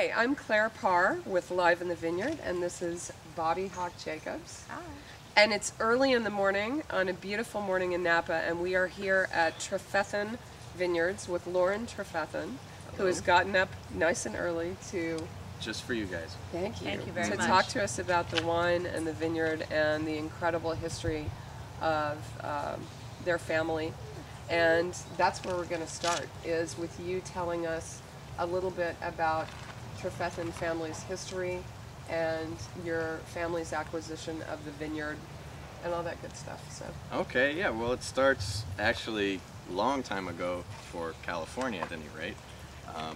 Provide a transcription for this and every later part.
Hi, I'm Claire Parr with Live in the Vineyard, and this is Bobby Hawk Jacobs. Hi. And it's early in the morning on a beautiful morning in Napa, and we are here at Trefethen Vineyards with Lauren Trefethen, who has gotten up nice and early to... Just for you guys. Thank you. Thank you very to much. talk to us about the wine and the vineyard and the incredible history of their family. And that's where we're going to start, is with you telling us a little bit about Trefethen family's history and your family's acquisition of the vineyard and all that good stuff. So. Okay, yeah, well, it starts actually a long time ago for California at any rate.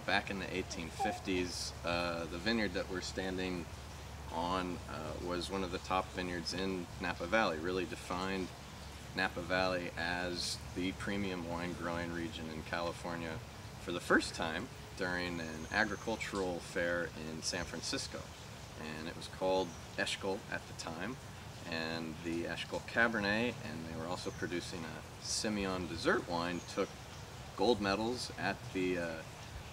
Back in the 1850s, the vineyard that we're standing on was one of the top vineyards in Napa Valley, really defined Napa Valley as the premium wine growing region in California for the first time during an agricultural fair in San Francisco. And it was called Eshkol at the time, and the Eshkol Cabernet, and they were also producing a Simeon dessert wine, took gold medals at the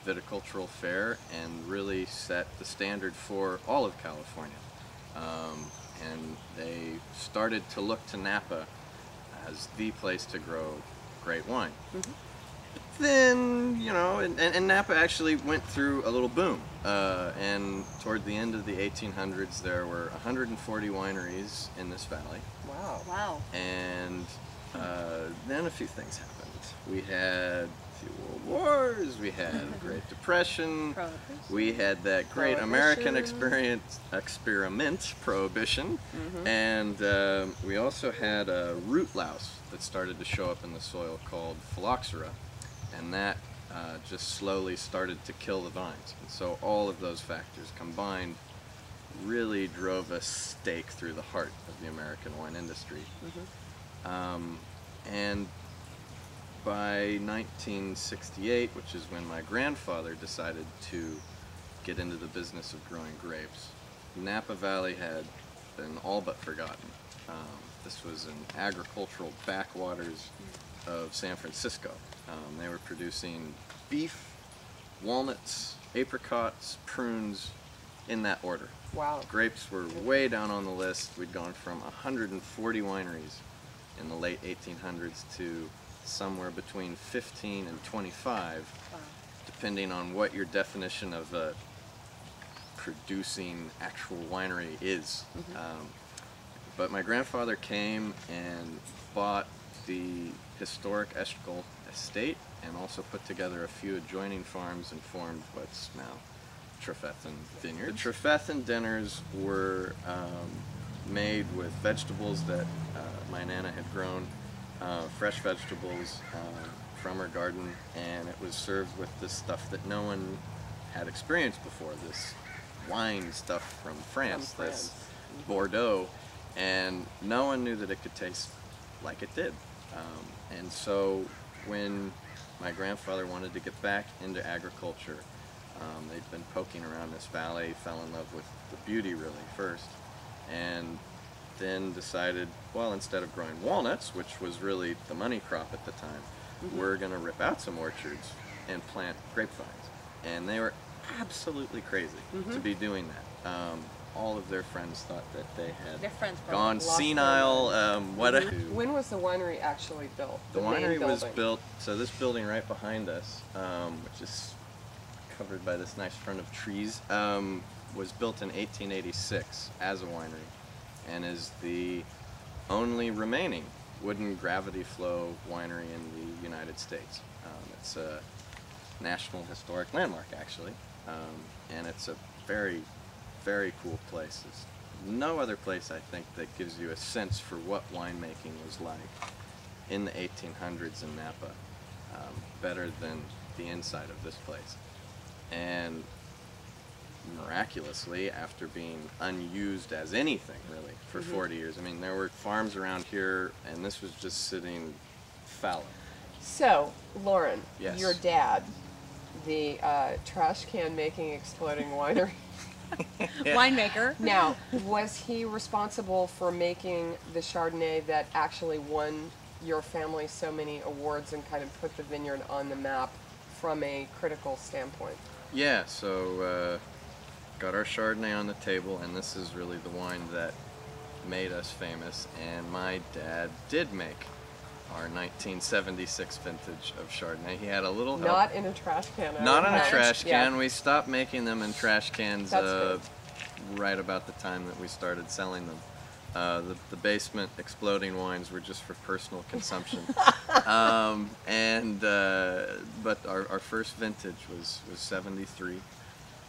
viticultural fair and really set the standard for all of California. And they started to look to Napa as the place to grow great wine. Mm-hmm. Then, you know, and Napa actually went through a little boom. And toward the end of the 1800s, there were 140 wineries in this valley. Wow. Wow. And then a few things happened. We had a few world wars, we had a Great Depression, we had that great American experiment, Prohibition, and we also had a root louse that started to show up in the soil called phylloxera, and that just slowly started to kill the vines. And so all of those factors combined really drove a stake through the heart of the American wine industry. And by 1968, which is when my grandfather decided to get into the business of growing grapes, Napa Valley had been all but forgotten. This was in agricultural backwaters of San Francisco. They were producing beef, walnuts, apricots, prunes, in that order. Wow. Grapes were way down on the list. We'd gone from 140 wineries in the late 1800s to somewhere between 15 and 25, depending on what your definition of a producing actual winery is. But my grandfather came and bought the historic Eshkol estate and also put together a few adjoining farms and formed what's now Trefethen Vineyard. The Trefethen dinners were made with vegetables that my Nana had grown, fresh vegetables from her garden, and it was served with this stuff that no one had experienced before, this wine stuff from France, this Bordeaux, and no one knew that it could taste like it did. And so when my grandfather wanted to get back into agriculture, they'd been poking around this valley, fell in love with the beauty really first, and then decided, well, instead of growing walnuts, which was really the money crop at the time, we're going to rip out some orchards and plant grapevines. And they were absolutely crazy to be doing that. All of their friends thought that they had gone senile. When was the winery actually built? The winery was built, so this building right behind us, which is covered by this nice front of trees, was built in 1886 as a winery, and is the only remaining wooden gravity flow winery in the United States. It's a National Historic Landmark, actually, and it's a very, very cool place. There's no other place, I think, that gives you a sense for what winemaking was like in the 1800s in Napa, better than the inside of this place. And miraculously, after being unused as anything really for 40 years, I mean, there were farms around here, and this was just sitting fallow. So, Lauren, Yes. your dad, the trash can making exploding winery. Winemaker. Now, was he responsible for making the Chardonnay that actually won your family so many awards and kind of put the vineyard on the map from a critical standpoint? Yeah, so got our Chardonnay on the table, and this is really the wine that made us famous. And my dad did make our 1976 vintage of Chardonnay. He had a little help. Not in a trash can. Not in a right? trash can. Yeah. We stopped making them in trash cans That's good. right about the time that we started selling them. The basement exploding wines were just for personal consumption. But our first vintage was 73.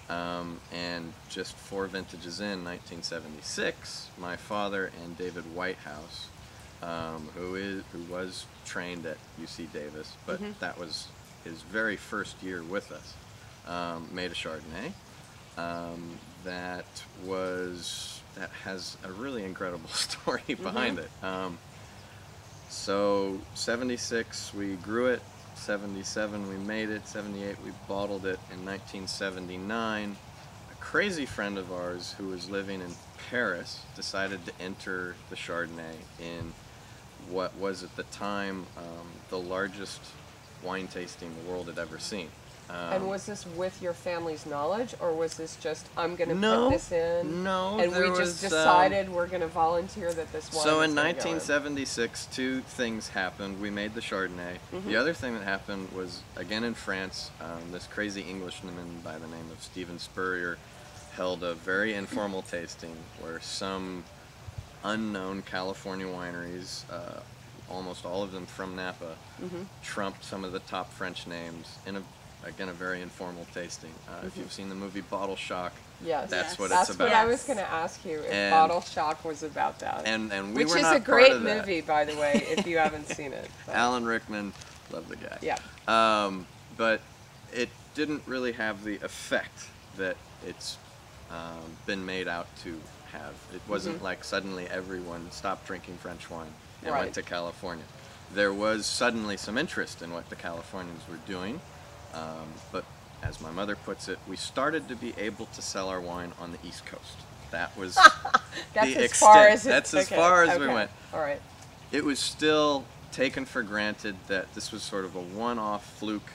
And just 4 vintages in 1976, my father and David Whitehouse, who was trained at UC Davis, but that was his very first year with us, made a Chardonnay that has a really incredible story behind it. So 76 we grew it, 77 we made it, 78 we bottled it. In 1979, a crazy friend of ours who was living in Paris decided to enter the Chardonnay in what was at the time the largest wine tasting the world had ever seen. And was this with your family's knowledge, or was this just, I'm going to No, put this in? no, And we there just was, decided we're going to volunteer that this wine So is in gonna go 1976, 2 things happened. We made the Chardonnay. The other thing that happened was, again in France, this crazy Englishman by the name of Stephen Spurrier held a very informal tasting where some unknown California wineries, almost all of them from Napa, trumped some of the top French names in a very informal tasting. If you've seen the movie Bottle Shock, Yes. that's what That's it's about. what I was going to ask you, if And- Bottle Shock was about that. And we Which were is not a part great of that. movie, by the way, if you haven't seen it. But- Alan Rickman, love the guy. Yeah. But it didn't really have the effect that it's been made out to have. It wasn't like suddenly everyone stopped drinking French wine and Right. went to California. There was suddenly some interest in what the Californians were doing, but as my mother puts it, we started to be able to sell our wine on the East Coast. That was That's the as far extent. as it That's as took it. far as we Okay. went. All right. It was still taken for granted that this was sort of a one-off fluke.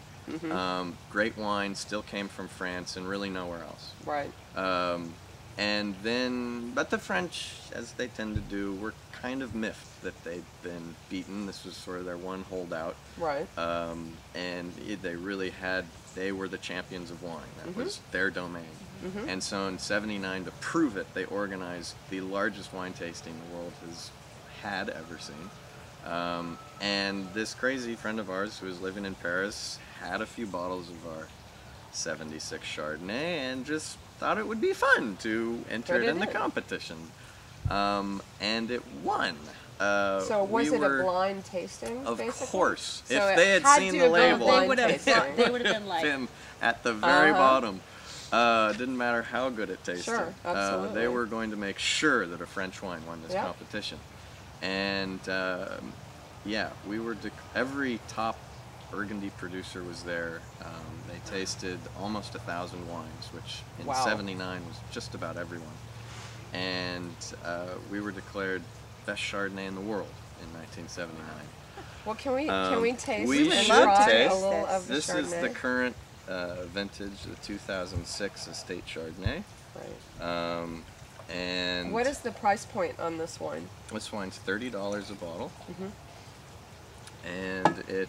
Great wine still came from France and really nowhere else. Right. But the French, as they tend to do, were kind of miffed that they'd been beaten. This was sort of their one holdout. Right. They were the champions of wine. That was their domain. And so in '79, to prove it, they organized the largest wine tasting the world has had ever seen. And this crazy friend of ours who was living in Paris had a few bottles of our 76 Chardonnay and just thought it would be fun to enter But it it in the is. competition. And it won. So was we it were, a blind tasting, Of basically? course. So If it they had had seen to the have been a label, blind They would have. tasting. They would have been like. him at the very bottom. Didn't matter how good it tasted. Sure, absolutely. They were going to make sure that a French wine won this Yeah. competition. And we were every top Burgundy producer was there. They tasted almost 1,000 wines, which in Wow. '79 was just about everyone. And we were declared best Chardonnay in the world in 1979. Well, can we taste we and should try taste. a little of the This Chardonnay? is the current vintage, the 2006 Estate Chardonnay. Right. And What is the price point on this wine? this wine's $30 a bottle. And it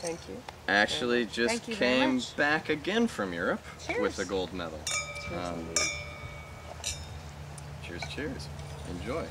Thank you. actually just Thank you very came much. back again from Europe with Cheers. a gold medal. Cheers, indeed. Cheers, cheers. Enjoy.